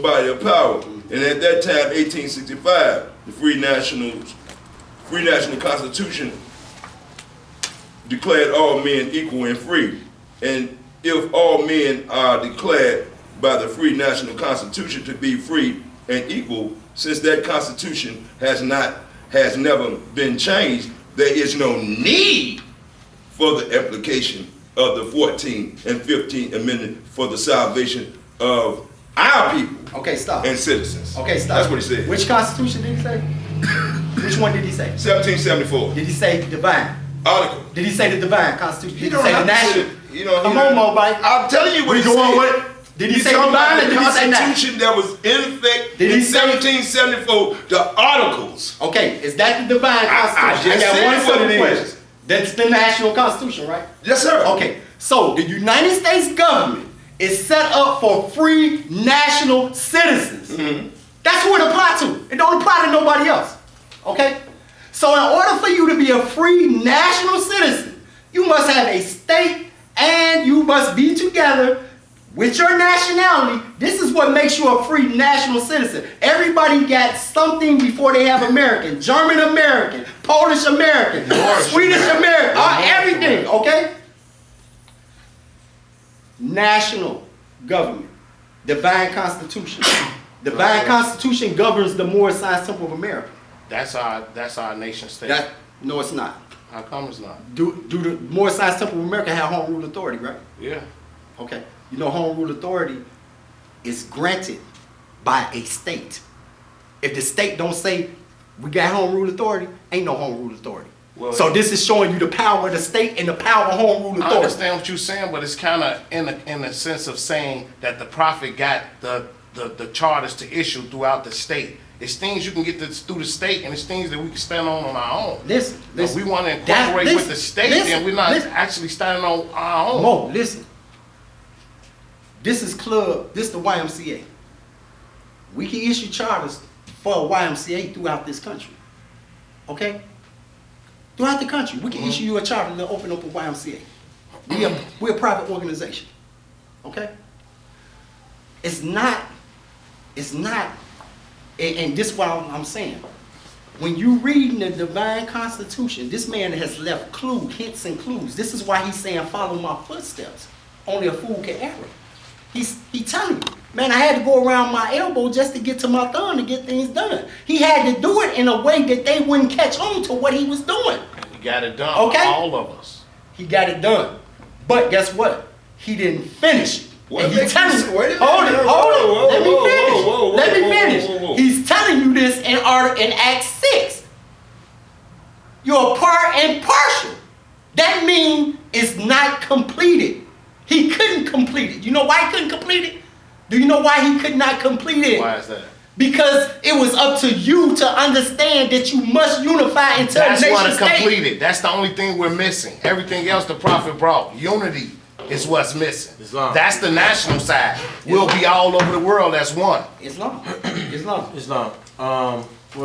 body of power. And at that time, 1865, the Free National Constitution declared all men equal and free. And if all men are declared by the Free National Constitution to be free and equal, since that Constitution has never been changed, there is no need for the application of the 14th and 15th Amendment for the salvation of our people. Okay, stop. And citizens. Okay, stop. That's what he said. Which Constitution did he say? Which one did he say? 1774. Did he say divine? Article. Did he say the divine Constitution? Did You he don't say the have to national? say it. You know, Come on, Mobile. I'm telling you what We he going said. with? Did he He's say talking divine about or the did he say national? Constitution that was in effect Did in he say- 1774, the articles. Okay, is that the divine Constitution? I just got said one what simple it question. is. That's the national Constitution, right? Yes, sir. Okay, so the United States government is set up for free national citizens. That's who it applies to. It don't apply to nobody else. Okay? So in order for you to be a free national citizen, you must have a state and you must be together with your nationality. This is what makes you a free national citizen. Everybody got something before they have American. German American, Polish American, Swedish American, everything, okay? National government, divine constitution. Divine constitution governs the Moorish Science Temple of America. That's our nation state. No, it's not. How come it's not? Do the Moorish Science Temple of America have home rule authority, right? Yeah. Okay. You know, home rule authority is granted by a state. If the state don't say we got home rule authority, ain't no home rule authority. Well, so this is showing you the power of the state and the power of home rule authority. I understand what you're saying, but it's kind of in the sense of saying that the prophet got the charters to issue throughout the state. It's things you can get through the state, and it's things that we can stand on our own. Listen. If we want to incorporate with the state, then we're not actually standing on our own. Mo, listen. This is the YMCA. We can issue charters for a YMCA throughout this country. Okay? Throughout the country, we can issue you a charter to open up a YMCA. We're a private organization. Okay? It's not, and this is what I'm saying. When you read the divine constitution, this man has left hints and clues. This is why he's saying, follow my footsteps. Only a fool can err. He's telling you, man, I had to go around my elbow just to get to my thumb to get things done. He had to do it in a way that they wouldn't catch on to what he was doing. He got it done. Okay? All of us. He got it done. But guess what? He didn't finish it. What And he's telling you, wait a minute. hold it. Let me finish. Whoa. He's telling you this in Acts 6. You're part and partial. That means it's not completed. He couldn't complete it. You know why he couldn't complete it? Do you know why he could not complete it? Why is that? Because it was up to you to understand that you must unify into a nation state. That's what completed. That's the only thing we're missing. Everything else the prophet brought. Unity is what's missing. Islam. That's the national side. We'll be all over the world as one. Islam. What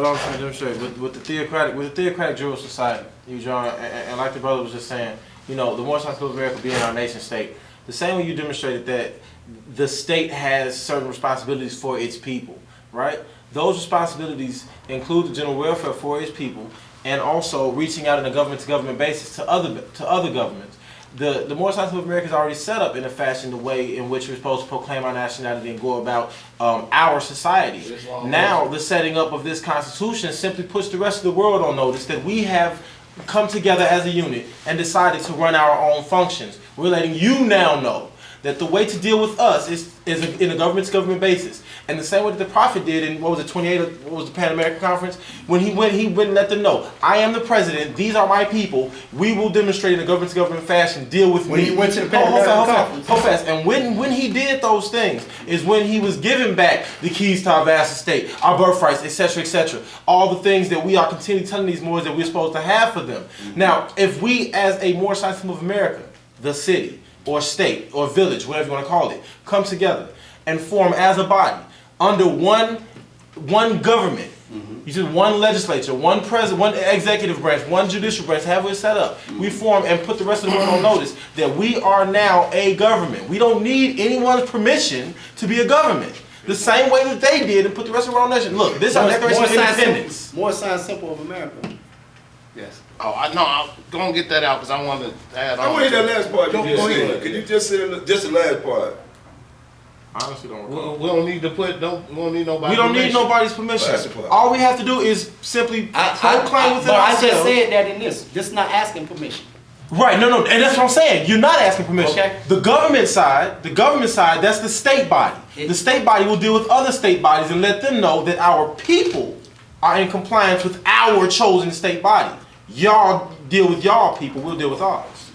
I was trying to demonstrate with the theocratic Jewish society, John, and like the brother was just saying, you know, the Moorish Science Temple of America being our nation state, the same way you demonstrated that the state has certain responsibilities for its people, right? Those responsibilities include the general welfare for its people, and also reaching out on a government-to-government basis to other governments. The Moorish Science Temple of America is already set up in a fashion, the way in which we're supposed to proclaim our nationality and go about our society. Now, the setting up of this Constitution simply puts the rest of the world on notice that we have come together as a unit and decided to run our own functions. We're letting you now know that the way to deal with us is in a government-to-government basis. And the same way that the prophet did in, 28, what was the Pan American Conference? When he went and let them know, I am the president, these are my people, we will demonstrate in a government-to-government fashion, deal with me. When he went to the Pan American Conference. Hold fast. And when he did those things is when he was giving back the keys to our vast estate, our birthrights, etc., etc. All the things that we are continually telling these Moors that we're supposed to have for them. Now, if we as a Moorish Science Temple of America, the city, or state, or village, whatever you want to call it, come together and form as a body under one government. You see, one legislature, one president, one executive branch, one judicial branch, have it set up. We form and put the rest of the world on notice that we are now a government. We don't need anyone's permission to be a government. the same way that they did and put the rest of our nation. Look, this is our Declaration of Independence. More signs simple of America. Yes. Oh, I'm gonna get that out because I want to add on. I want to hear that last part. Go ahead. Can you just say just the last part? I honestly don't recall. We don't need to put. We don't need nobody. We don't need nobody's permission. All we have to do is simply proclaim within I ourselves. just said that in this. This is not asking permission. Right, no, and that's what I'm saying. You're not asking permission. Okay. The government side, that's the state body. The state body will deal with other state bodies and let them know that our people are in compliance with our chosen state body. Y'all deal with y'all people, we'll deal with ours.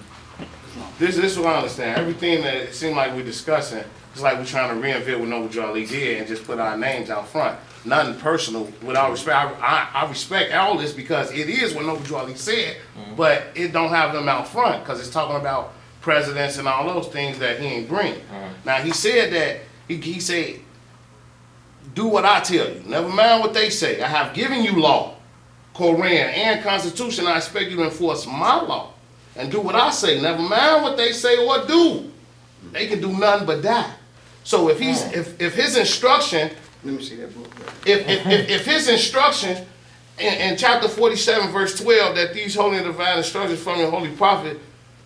This is what I understand. Everything that it seems like we're discussing, it's like we're trying to reinvent what Noble Drew Ali did and just put our names out front. Nothing personal. With all respect, I respect all this because it is what Noble Drew Ali said, but it don't have them out front because it's talking about presidents and all those things that he ain't bring. Now he said that he said, "Do what I tell you. Never mind what they say. I have given you law, Quran, and Constitution. I expect you to enforce my law and do what I say. Never mind what they say or do. They can do nothing but die." So if he's if his instruction. Let me see that book. If his instruction in chapter 47, verse 12, that these holy and divine instructions from your holy prophet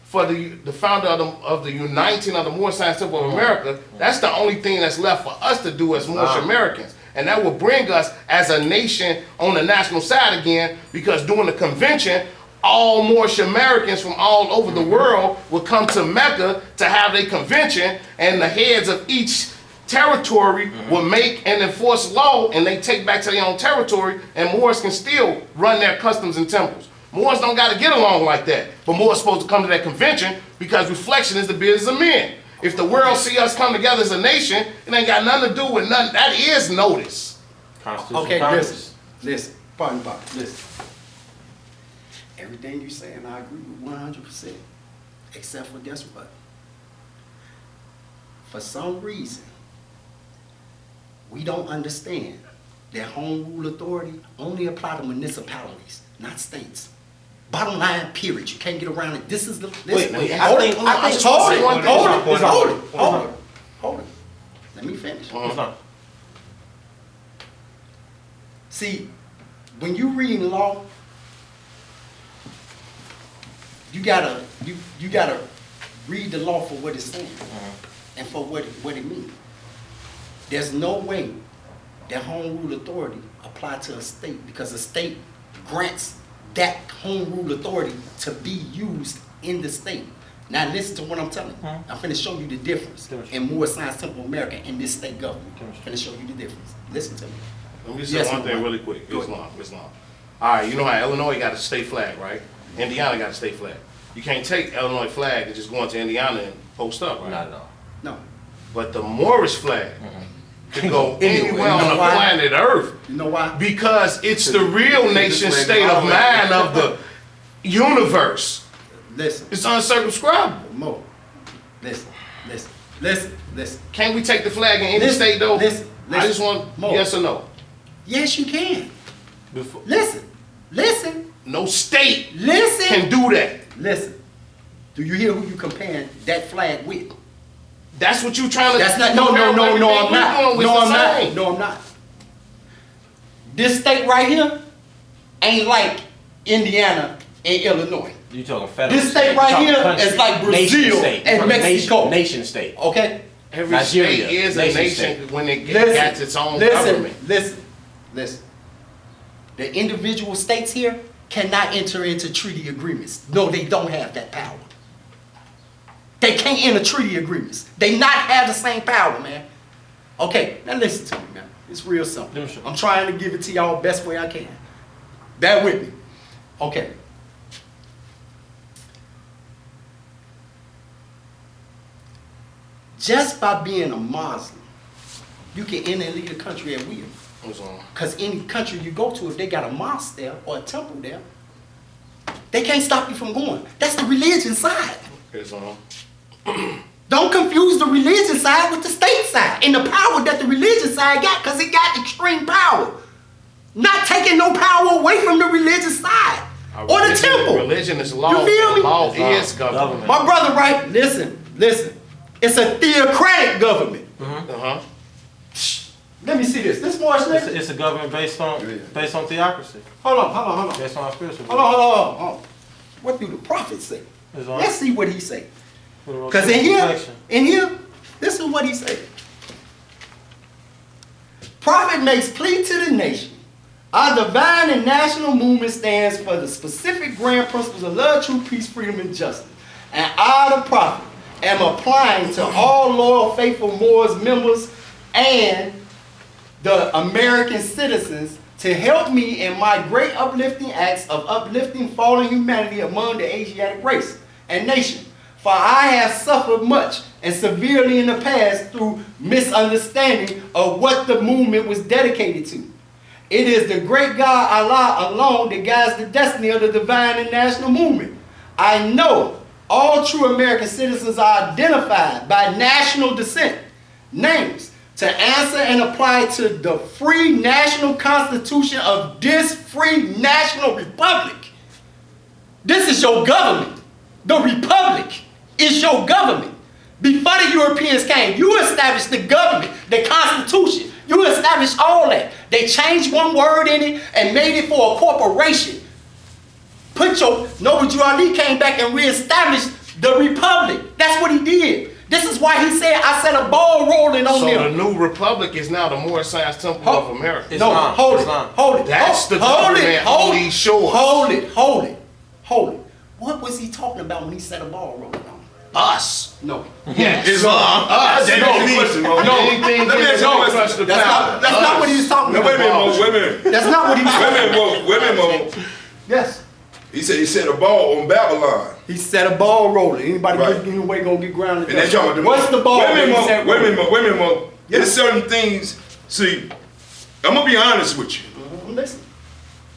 for the founder of the uniting of the Moorish Science Temple of America, that's the only thing that's left for us to do as Moorish Americans. And that will bring us as a nation on the national side again, because during the convention, all Moorish Americans from all over the world will come to Mecca to have a convention, and the heads of each territory will make and enforce law, and they take back to their own territory, and Moors can still run their customs and temples. Moors don't got to get along like that, but Moors supposed to come to that convention because reflection is the business of men. If the world see us come together as a nation, it ain't got nothing to do with nothing. That is notice. Okay, listen. Pardon, listen. Everything you saying, I agree with 100%. Except for guess what? For some reason, we don't understand that home rule authority only apply to municipalities, not states. Bottom line, period. You can't get around it. This is the. Hold it. Let me finish. See, when you read law, you gotta read the law for what it's saying and for what it means. There's no way that home rule authority apply to a state because a state grants that home rule authority to be used in the state. Now listen to what I'm telling you. I'm finna show you the difference in Moorish Science Temple America and this state government. I'm finna show you the difference. Listen to me. Let me just say one thing really quick. Islam. All right, you know how Illinois got a state flag, right? Indiana got a state flag. You can't take Illinois flag and just go into Indiana and post up, right? Not at all. No. But the Moorish flag can go anywhere on the planet Earth. You know why? Because it's the real nation state of mind of the universe. Listen. It's uncircumscribable. Mo. Listen. Can't we take the flag in any state though? Listen. I just want yes or no. Yes, you can. Before. Listen. No state Listen. can do that. Listen. Do you hear who you comparing that flag with? That's what you trying to. That's not. No, I'm not. This state right here ain't like Indiana and Illinois. You talking federal? This state right here is like Brazil and Mexico. Nation state. Okay. Every Nigeria, state is a nation state. when it gets its own government. Listen. The individual states here cannot enter into treaty agreements. No, they don't have that power. They can't enter treaty agreements. They not have the same power, man. Okay, now listen to me, man. It's real simple. I'm trying to give it to y'all best way I can. Bear with me. Okay. Just by being a Muslim, you can enter and leave the country at will. Because any country you go to, if they got a mosque there or a temple there, they can't stop you from going. That's the religion side. Don't confuse the religion side with the state side and the power that the religion side got, because it got extreme power. Not taking no power away from the religious side or the temple. Religion is law. You feel me? Law is government. My brother, right? Listen. It's a theocratic government. Let me see this. This Moorish nation. It's a government based on theocracy. Hold on. Based on our spiritual. Hold on. What do the prophet say? Let's see what he say. Because in here, this is what he said. Prophet makes plea to the nation. Our divine and national movement stands for the specific grand principles of love, truth, peace, freedom, and justice. And I, the prophet, am applying to all loyal, faithful Moors members and the American citizens to help me in my great uplifting acts of uplifting fallen humanity among the Asiatic race and nation. For I have suffered much and severely in the past through misunderstanding of what the movement was dedicated to. It is the great God Allah alone that guides the destiny of the divine and national movement. I know all true American citizens are identified by national descent, names, to answer and apply to the free national constitution of this free national republic. This is your government. The republic is your government. Before the Europeans came, you established the government, the constitution. You established all that. They changed one word in it and made it for a corporation. Noble Drew Ali came back and reestablished the republic. That's what he did. This is why he said, I set a ball rolling on them. So the new republic is now the Moorish Science Temple of America. Hold it. That's the government on shores. Hold it. What was he talking about when he said a ball rolling on? Us. No. Yes. Islam. Us. That's the question, Mo. Anything Let me ask you a question. That's not what he was talking about. Wait a minute. That's not what he was talking about. Wait a minute, Mo. Yes. He said he set a ball on Babylon. He set a ball rolling. Anybody getting away gonna get grounded. And that's y'all do. What's the ball? Wait a minute, Mo. Yes. There's certain things. See, I'm gonna be honest with you. Listen.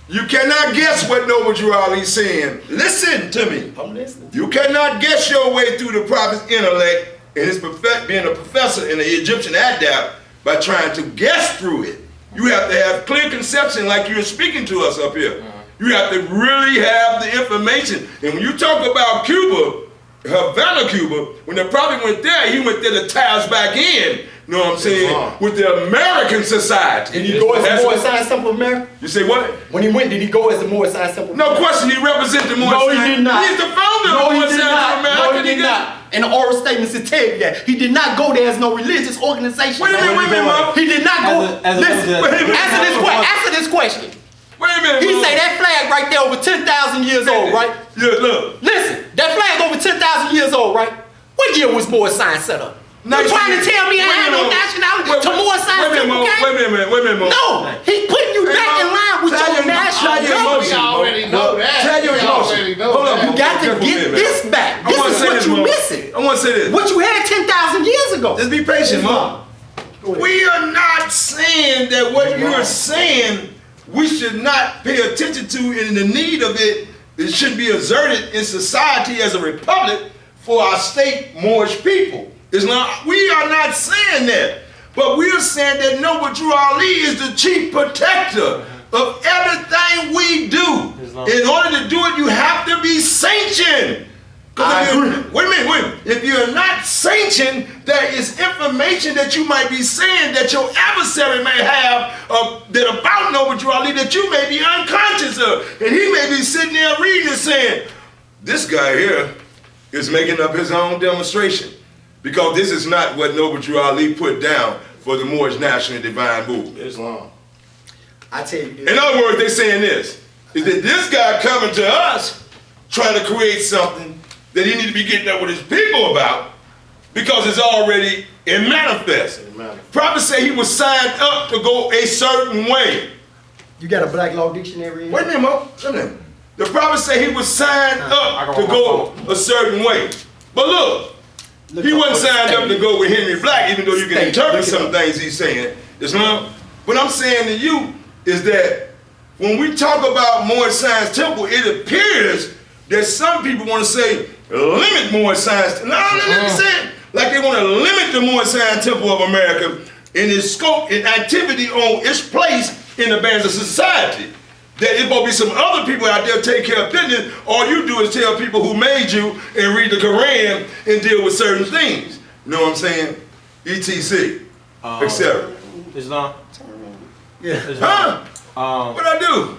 You cannot guess what Noble Drew Ali's saying. Listen to me. I'm listening. You cannot guess your way through the prophet's intellect and his being a professor in the Egyptian adapt by trying to guess through it. You have to have clear conception like you're speaking to us up here. You have to really have the information. And when you talk about Cuba, Havana, Cuba, when the prophet went there, he went there to tie us back in. You know what I'm saying? With the American society. Did he go as the Moorish Science Temple of America? You say what? When he went, did he go as the Moorish Science Temple of No America? question, he represents the Moorish No, he Science. did not. He's the founder of the Moorish Science of America. No, he did not. And the oral statements to tell you that. He did not go there as no religious organization. Wait a minute, Mo. He did not go. Listen, answer this question. Wait a minute, He Mo. say that flag right there over 10,000 years old, right? Yeah, look. Listen, that flag over 10,000 years old, right? What year was Moorish Science set up? You trying to tell me I have no nationality to Moorish Science Temple? Wait a minute, Mo. No, he's putting you back in line with your national government. We already know that. Tell your We emotion. already know Hold on, that. You got to get this back. This is what you missing. I want to say this. What you had 10,000 years ago. Just be patient, Mo. We are not saying that what you are saying we should not pay attention to, and the need of it should be exerted in society as a republic for our state Moorish people. It's not, we are not saying that, but we are saying that Noble Drew Ali is the chief protector of everything we do. In order to do it, you have to be sanctioned. Wait a minute. If you're not sanctioned, there is information that you might be saying that your adversary may have that about Noble Drew Ali that you may be unconscious of. And he may be sitting there reading and saying, this guy here is making up his own demonstration. Because this is not what Noble Drew Ali put down for the Moorish National Divine Movement. Islam. I tell you this. In other words, they're saying this, is that this guy coming to us trying to create something that he need to be getting up with his people about because it's already in manifest. Prophet said he was signed up to go a certain way. You got a Black Law Dictionary? Wait a minute, Mo. Wait a minute. The prophet said he was signed up to go a certain way. But look, he wasn't signed up to go with Henry Black, even though you can interpret some things he's saying. Islam. What I'm saying to you is that when we talk about Moorish Science Temple, it appears that some people want to say, limit Moorish Science. No, let me say it. Like they want to limit the Moorish Science Temple of America in its scope and activity on its place in the bands of society. That it will be some other people out there take care of business. All you do is tell people who made you and read the Quran and deal with certain things. You know what I'm saying? ETC, etc. Islam. Yeah. Huh? What I do?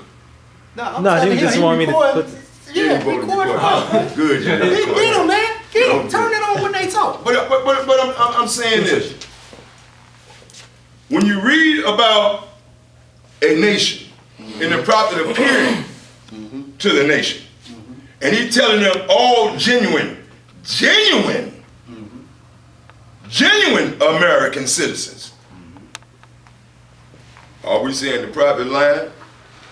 No, he just wanted me to put. Yeah, You voted record for it. Good. Get them, man. Get them. Turn it on when they talk. But I'm saying this. When you read about a nation and the prophet appearing to the nation, and he telling them all genuine American citizens. Are we saying the prophet lying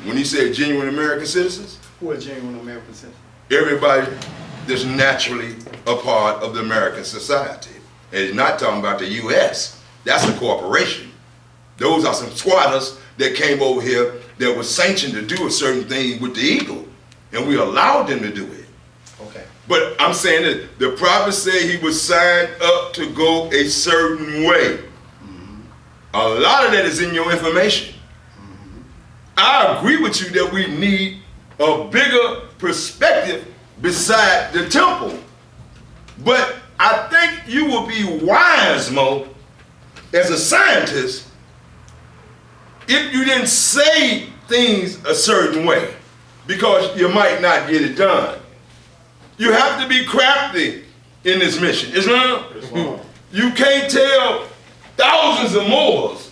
when he said genuine American citizens? Who are genuine American citizens? Everybody that's naturally a part of the American society. And he's not talking about the U.S. That's a corporation. Those are some squatters that came over here that was sanctioned to do a certain thing with the eagle. And we allowed them to do it. Okay. But I'm saying that the prophet said he was signed up to go a certain way. A lot of that is in your information. I agree with you that we need a bigger perspective beside the temple. But I think you will be wise, Mo, as a scientist, if you didn't say things a certain way, because you might not get it done. You have to be crafty in this mission. Islam? You can't tell thousands of Moors.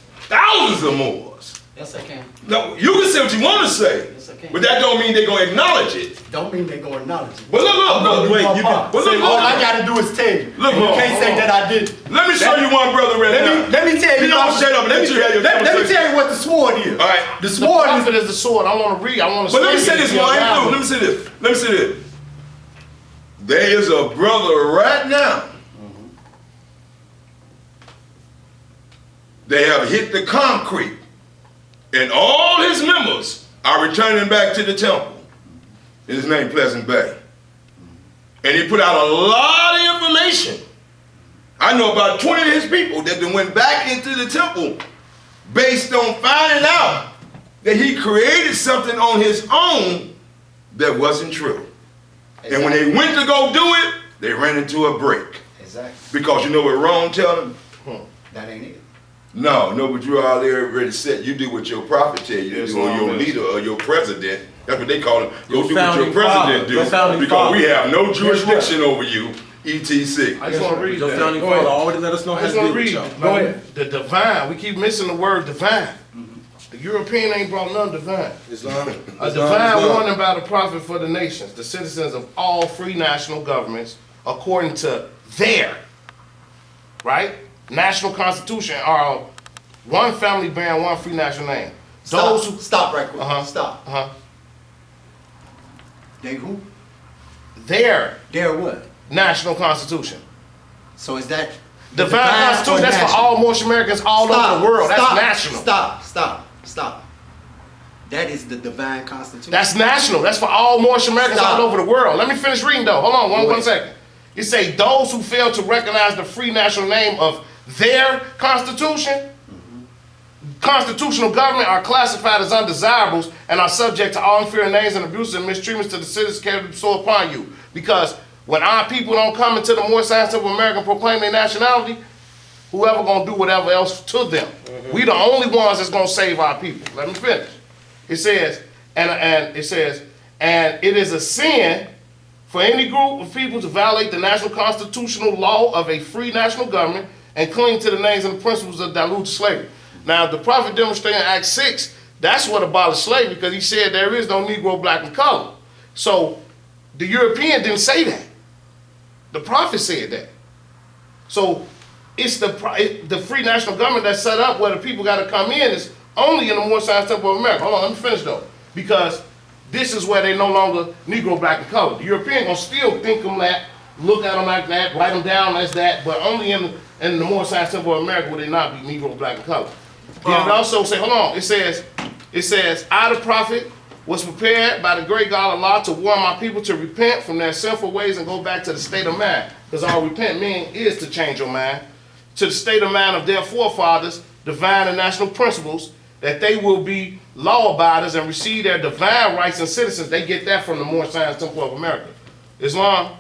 Yes, I can. No, you can say what you want to say, Yes, I can. but that don't mean they're going to acknowledge it. Don't mean they go acknowledge it. But look, Wait, you but look, all I gotta do is tell you. Look, You hold can't on, say hold that I did. let me show you one brother right now. Let me tell you. You don't shut up. Let me tell you what the sword is. All right. The The sword prophet is. is the sword. I want to read. I want to. But let me say this, Let me say this. Let me say this. There is a brother right now. They have hit the concrete, and all his members are returning back to the temple. And his name Pleasant Bay. And he put out a lot of information. I know about 20 of his people that then went back into the temple based on finding out that he created something on his own that wasn't true. Exactly. And when they went to go do it, they ran into a break. Exactly. Because you know what Rome tell them? That ain't it. No, but you're already set. You do what your prophet tell you to do, or your leader, or your president. That's what they call him. Go do what your president do, because we have no jurisdiction over you, etc. I just want to read Your that. founding Go ahead. father already let us know I how to just want deal to with read. y'all. Go ahead. The divine. We keep missing the word divine. The European ain't brought none divine. A divine warning by the prophet for the nations, the citizens of all free national governments, according to their national constitution, are one family bearing one free national name. Those who Stop right quick. Uh-huh. Stop. They who? their They're what? national constitution. So is that Divine or constitution. That's for national? all Moorish Americans all over the world. That's national. Stop. That is the divine constitution. That's national. That's for all Moorish Americans Stop. all over the world. Let me finish reading though. Hold on, Go one ahead. second. It say those who fail to recognize the free national name of their constitution, constitutional government, are classified as undesirables and are subject to all inferior names and abuses and mistreatments to the citizens carried so upon you. Because when our people don't come into the Moorish Science of America and proclaim their nationality, whoever gonna do whatever else to them. We the only ones that's gonna save our people. Let me finish. It says, and it is a sin for any group of people to violate the national constitutional law of a free national government and cling to the names and the principles of dilute slavery. Now, the prophet demonstrated in Acts 6, that's what abolished slavery, because he said there is no Negro, black, and color. So the European didn't say that. The prophet said that. So it's the free national government that's set up where the people got to come in is only in the Moorish Science Temple of America. Hold on, let me finish though. Because this is where they no longer Negro, black, and color. The European gonna still think them that, look at them like that, write them down as that, but only in the Moorish Science Temple of America would they not be Negro, black, and color. Then it also say, hold on, it says, I the prophet was prepared by the great God Allah to warn my people to repent from their sinful ways and go back to the state of mind. Because all repent mean is to change your mind. To the state of mind of their forefathers, divine and national principles, that they will be law abiders and receive their divine rights and citizens. They get that from the Moorish Science Temple of America. Islam,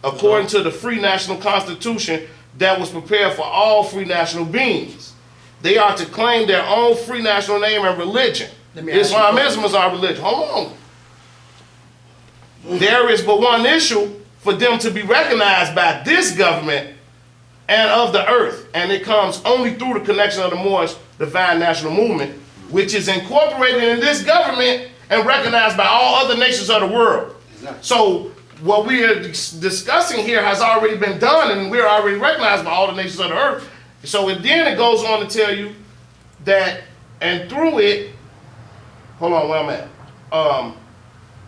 according to the free national constitution that was prepared for all free national beings. they are to claim their own free national name and religion. Let me ask you a Islamism is our religion. Hold on. There is but one issue for them to be recognized by this government and of the earth, and it comes only through the connection of the Moorish divine national movement, which is incorporated in this government and recognized by all other nations of the world. Exactly. So what we are discussing here has already been done, and we're already recognized by all the nations of the earth. So then it goes on to tell you that, and through it, hold on where I'm at.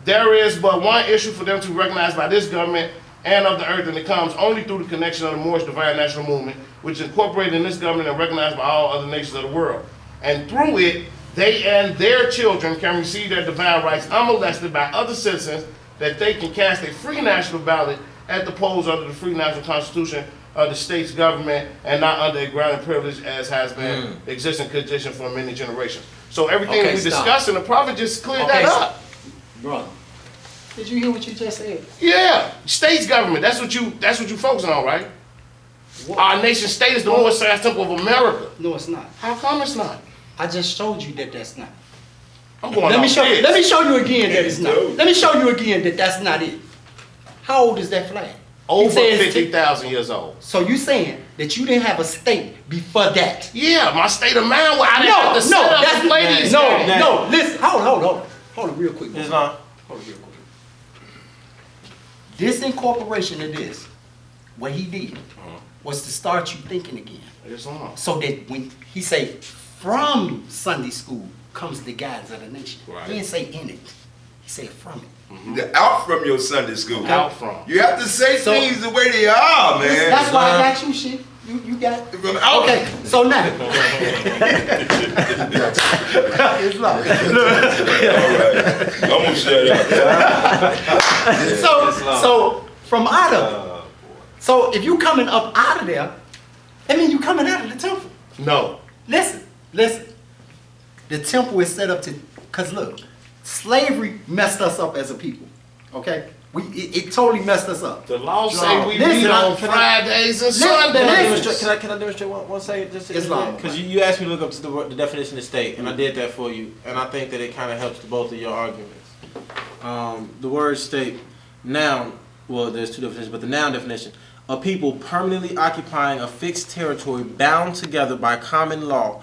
There is but one issue for them to be recognized by this government and of the earth, and it comes only through the connection of the Moorish divine national movement, which is incorporated in this government and recognized by all other nations of the world. And through it, they and their children can receive their divine rights unmolested by other citizens, that they can cast a free national ballot at the polls under the free national constitution of the state's government, and not under a grounded privilege as has been existing condition for many generations. So everything Okay, we stop. discussing, the prophet just cleared Okay, that up. Brother, did you hear what you just said? Yeah, state's government. That's what you focusing on, right? What? Our nation state is the Lord Saints Temple of America. No, it's not. How come it's not? I just showed you that that's not. I'm going Let me off show. this. Let me show you again that it's not. Dude. Let me show you again that that's not it. How old is that flag? Over You said it's 50,000 years old. So you saying that you didn't have a state before that? Yeah, my state of mind where I didn't have to set up and play these games. no. Listen, hold on, real quick. Islam. Hold on, real quick. This incorporation of this, what he did, was to start you thinking again. Islam. So that when he say from Sunday school comes the guidance of the nation. Right. He didn't say in it. He said from it. You're out from your Sunday school. Out from. You have to say So- things the way they are, man. That's why I got you shit. You got it. From out. Okay, so now. Islam. All right. I'm gonna shut up. So from out of it. So if you coming up out of there, I mean you coming out of the temple. No. Listen. The temple is set up to, cause look, slavery messed us up as a people. Okay? It totally messed us up. The law say we Listen, meet on can I- Fridays and Listen, Sundays. listen. Can I demonstrate one second? Just Islam. because you asked me to look up to the definition of state, and I did that for you, and I think that it kind of helps to both of your arguments. The word state, noun, well, there's two definitions, but the noun definition: a people permanently occupying a fixed territory, bound together by common law,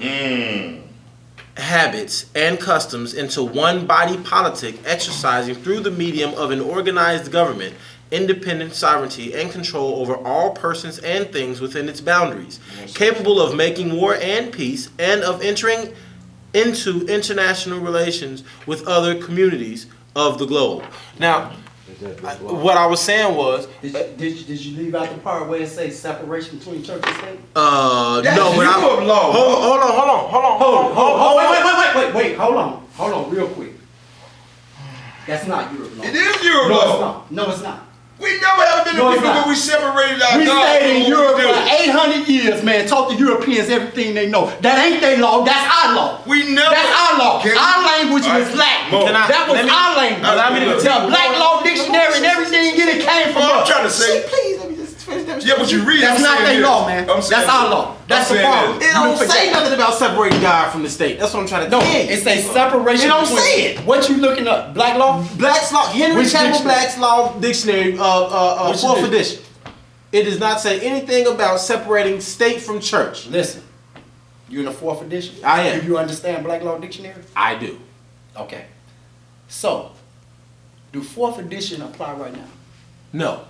habits, and customs into one body politic, exercising through the medium of an organized government independent sovereignty and control over all persons and things within its boundaries, capable of making war and peace, and of entering into international relations with other communities of the globe. Now, what I was saying was, Did you leave out the part where it says separation between church and state? That's no, but Europe law. hold on. Wait, hold on, real quick. That's not Europe law. It is Europe No, law. it's not. No, it's not. We never have been No, the it's people not. where we separated our We God stayed in from Europe what we for do. 800 years, man. Taught the Europeans everything they know. That ain't their law. That's our law. We never. That's our law. Can Our we- language All was right, Latin. Mo. That was our language. Allow me to The tell you Black Law Dictionary and everything in it came from Well, I'm us. trying to say. Please, let me just finish that. Yeah, but you read. That's I'm not saying their this. law, man. I'm saying That's our this. law. That's I'm the saying problem. this. It don't say nothing about separating God from the state. That's what I'm trying to No, tell you. it's a separation. It don't between- say it. What you looking up? Black law? Black's Law, Henry Which Campbell dictionary? Black's Law Dictionary, Which fourth edition? edition. It does not say anything about separating state from church. Listen, you in the 4th edition? I am. Do you understand Black Law Dictionary? I do. Okay. So, do 4th edition apply right now? No,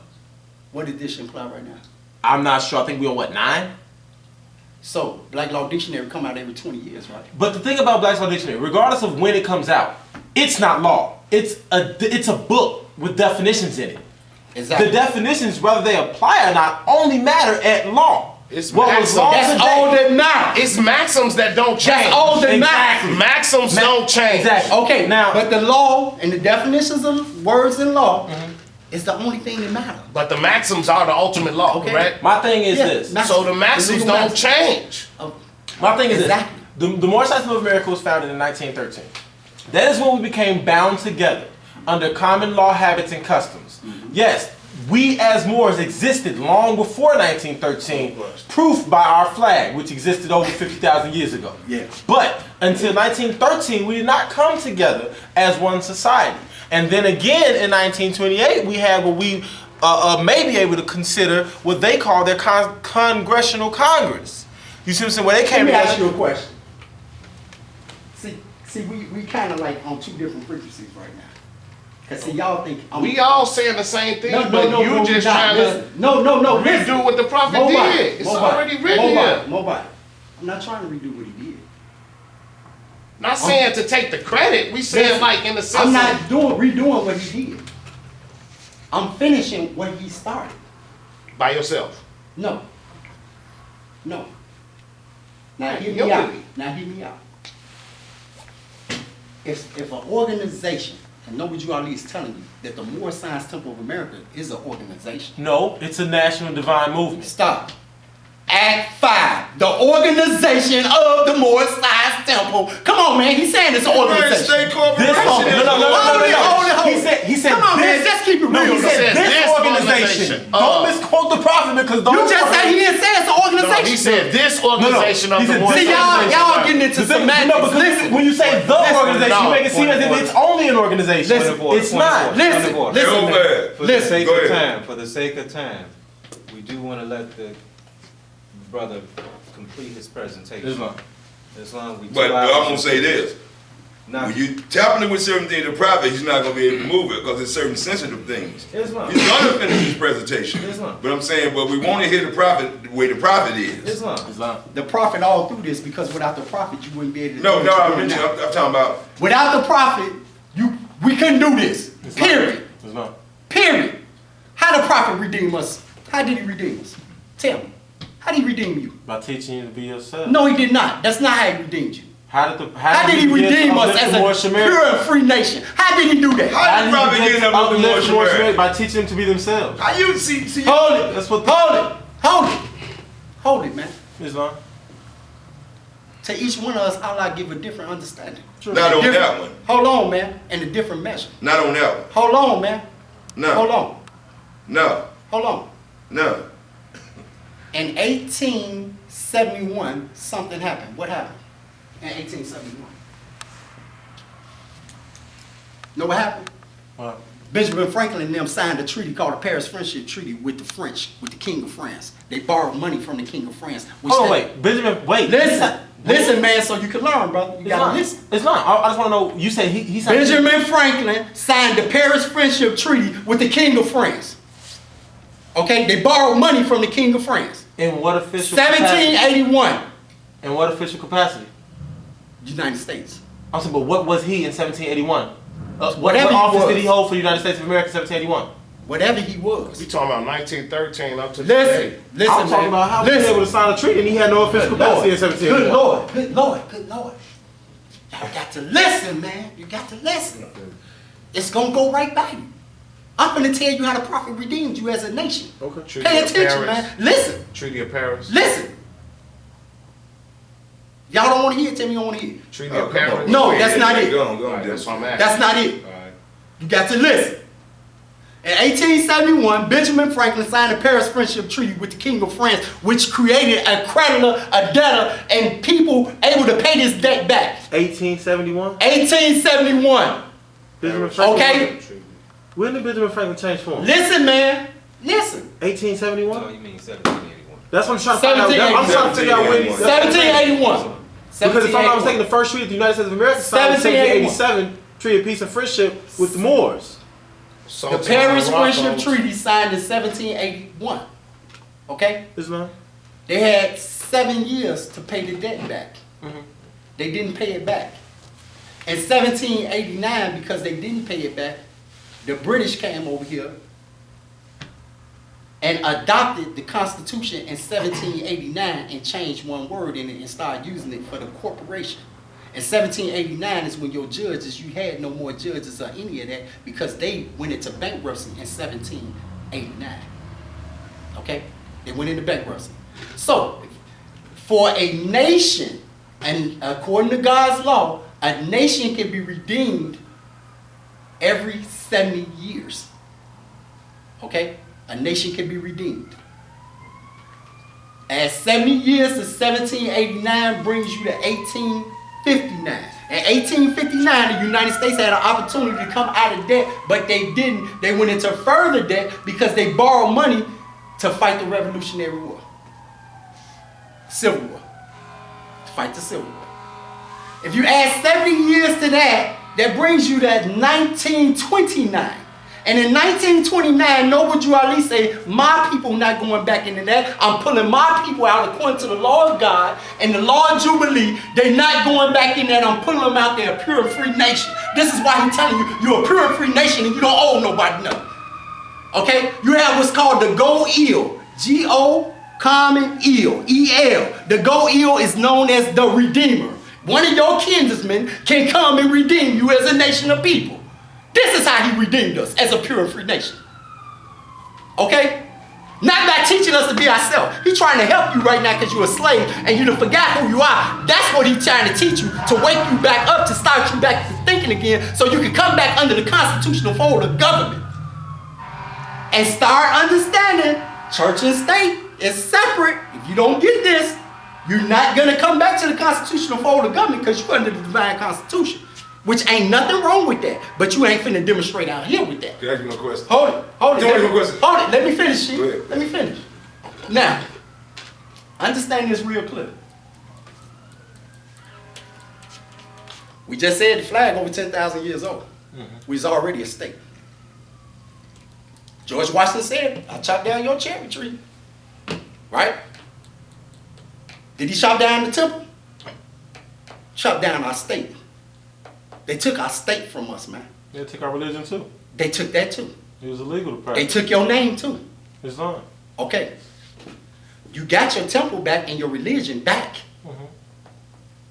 What edition apply right now? I'm not sure. I think we on what, 9? So, Black Law Dictionary come out every 20 years, right? But the thing about Black's Law Dictionary, regardless of when it comes out, it's not law. It's a book with definitions in it. Exactly. The definitions, whether they apply or not, only matter at law. It's what was maxims. law That's today. all that matters. It's maxims that don't change. That's all that Exactly. matters. Maxims don't change. Exactly. Okay, Now- but the law and the definitions of words in law is the only thing that matters. But the maxims are the ultimate law, Okay. correct? My thing is Yeah, this. max- So the maxims legal don't maxims. change. Oh, My thing is Exactly. this. The Moorish Temple of America was founded in 1913. That is when we became bound together under common law, habits, and customs. Yes, we as Moors existed long before 1913, proof by our flag, which existed over 50,000 years ago. Yeah. But until 1913, we did not come together as one society. And then again in 1928, we had what we may be able to consider what they call their Congressional Congress. You see what I'm saying? Where they came Let me together. ask you a question. See, we kind of like on two different frequencies right now. Cause see, y'all think We all saying the same thing, but you just trying to no, redo what the prophet did. It's already written here. Mobile. I'm not trying to redo what he did. Not saying to take the credit. We saying Listen, like in the sense I'm not of redoing what he did. I'm finishing what he started. by yourself. No. Now hear Your me out. belief. Now hear me out. If an organization, and know what you all is telling you, that the Moore Science Temple of America is an organization. No, it's a national divine movement. Stop. Act 5, the organization of the Moore Science Temple. Come on, man. He's saying it's an organization. State corporation. This Hold it. He said Come on, this. man. Just keep it No, real. he said this organization. Don't misquote the prophet because You just said he didn't say it's an No, organization. he said this organization He of the said Moore this See, Science y'all Temple. getting into The thing- semantics. no, because Listen. when you say the organization, you make it seem as if it's only an organization. It's not. Listen, Go man. ahead. For the Listen. sake Go of ahead. time, we do want to let the brother complete his presentation. Islam, we But 2 I'm hours gonna say this. Not When you tapping it with certain things in private, he's not gonna be able to move it because it's certain sensitive things. Islam. He's gonna finish his presentation. Islam. But I'm saying, but we want to hear the prophet the way the prophet is. Islam. The prophet all through this, because without the prophet you wouldn't be able to No, do no, what I you're doing mentioned, now. I'm talking about. Without the prophet, we couldn't do this. Period. It's not. Period. How did the prophet redeem us? How did he redeem us? Tell me. How did he redeem you? By teaching you to be yourself. No, he did not. That's not how he redeemed you. How How did he redeem us as a pure and free nation? How did he do that? How did the prophet get up with the Moor Shemariah? By teaching them to be themselves. How you see? Hold it. That's what. Hold it, man. Islam. To each one of us, Allah give a different understanding. Not on that one. Hold on, man. In a different measure. Not on that one. Hold on, man. No. Hold on. No. Hold on. No. In 1871, something happened. What happened in 1871? Know what happened? What? Benjamin Franklin and them signed a treaty called the Paris Friendship Treaty with the French, with the King of France. They borrowed money from the King of France. Hold on, wait. Benjamin, wait. Listen, man, so you can learn, brother. You gotta listen. It's not. I just want to know. You said he signed. Benjamin Franklin signed the Paris Friendship Treaty with the King of France. Okay, they borrowed money from the King of France. In what official capacity? 1781, In what official capacity? United States. I'm saying, but what was he in 1781? Whatever what he office was. did he hold for the United States of America in 1781? Whatever he was. We talking about 1913 up to today. Listen, I'm talking about how he was able to sign a treaty and he had no official capacity in 1781. Good Lord, good Lord, good Lord. Y'all got to listen, man. You got to listen. It's gonna go right by you. I'm gonna tell you how the prophet redeemed you as a nation. Okay. Treaty Pay of attention, Paris. man. Listen, Treaty of Paris. listen. Y'all don't want to hear it, tell me you don't want to hear it. Treaty Oh, of come on. Paris. No, that's not it. Go on, Alright, that's what I'm asking. That's not it. Alright. You got to listen. In 1871, Benjamin Franklin signed the Paris Friendship Treaty with the King of France, which created a creditor, a debtor, and people able to pay this debt back. 1871? 1871. Benjamin Franklin. Okay? When did Benjamin Franklin change form? Listen, man. Listen. 1871? Oh, you mean 1781? That's what I'm trying to find out. I'm trying to figure out when. 1781. Because if I'm not mistaken, the first treaty of the United States of America signed in 1787, Treaty of Peace and Friendship with the Moors. The Paris Friendship Treaty signed in 1781. Okay? Islam? They had 7 years to pay the debt back. They didn't pay it back. In 1789, because they didn't pay it back, the British came over here and adopted the Constitution in 1789 and changed one word in it and started using it for the corporation. In 1789 is when your judges, you had no more judges or any of that because they went into bankruptcy in 1789. Okay? They went into bankruptcy. So, for a nation, and according to God's law, a nation can be redeemed every 70 years. Okay? a nation can be redeemed. Add 70 years to 1789 brings you to 1859. In 1859, the United States had an opportunity to come out of debt, but they didn't. They went into further debt because they borrowed money to fight the Revolutionary War. Civil War. To fight the Civil War. If you add 70 years to that, that brings you to 1929. And in 1929, know what you at least say, my people not going back into that. I'm pulling my people out according to the law of God and the law of Jubilee. They're not going back in that. I'm pulling them out there, a pure and free nation. This is why he's telling you, you're a pure and free nation and you don't owe nobody nothing. Okay? You have what's called the gold eel. G-O, common eel, E-L. The gold eel is known as the Redeemer. One of your kinsmen can come and redeem you as a nation of people. This is how he redeemed us as a pure and free nation. Okay? Not by teaching us to be ourselves. He's trying to help you right now because you're a slave and you done forgot who you are. That's what he's trying to teach you, to wake you back up, to start you back to thinking again so you can come back under the constitutional fold of government. And start understanding church and state is separate. If you don't get this, you're not going to come back to the constitutional fold of government because you're under the divine constitution. Which ain't nothing wrong with that. But you ain't finna demonstrate out here with that. Can I ask you one question? Hold it. Hold it. Can I ask you one question? Hold it. Let me finish, Sheik. Go ahead. Let me finish. Now, understand this real clear. We just said the flag over 10,000 years old. We was already a state. George Washington said, I'll chop down your cherry tree. Right? Did he chop down the temple? Chop down our state. They took our state from us, man. They took our religion too. They took that too. It was illegal to They practice. took your name too. Islam. Okay. You got your temple back and your religion back.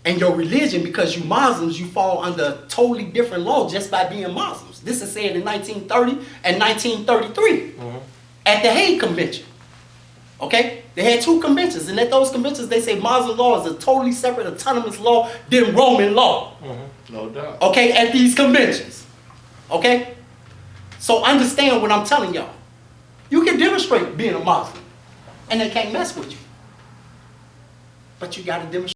And your religion, because you Muslims, you fall under totally different law just by being Muslims. This is said in 1930 and 1933 at the Hague Convention. Okay? They had two conventions, and at those conventions they say Muslim law is a totally separate autonomous law than Roman law. No doubt. Okay, at these conventions. Okay? So understand what I'm telling y'all. You can demonstrate being a Muslim, and they can't mess with you. But you got to demonstrate.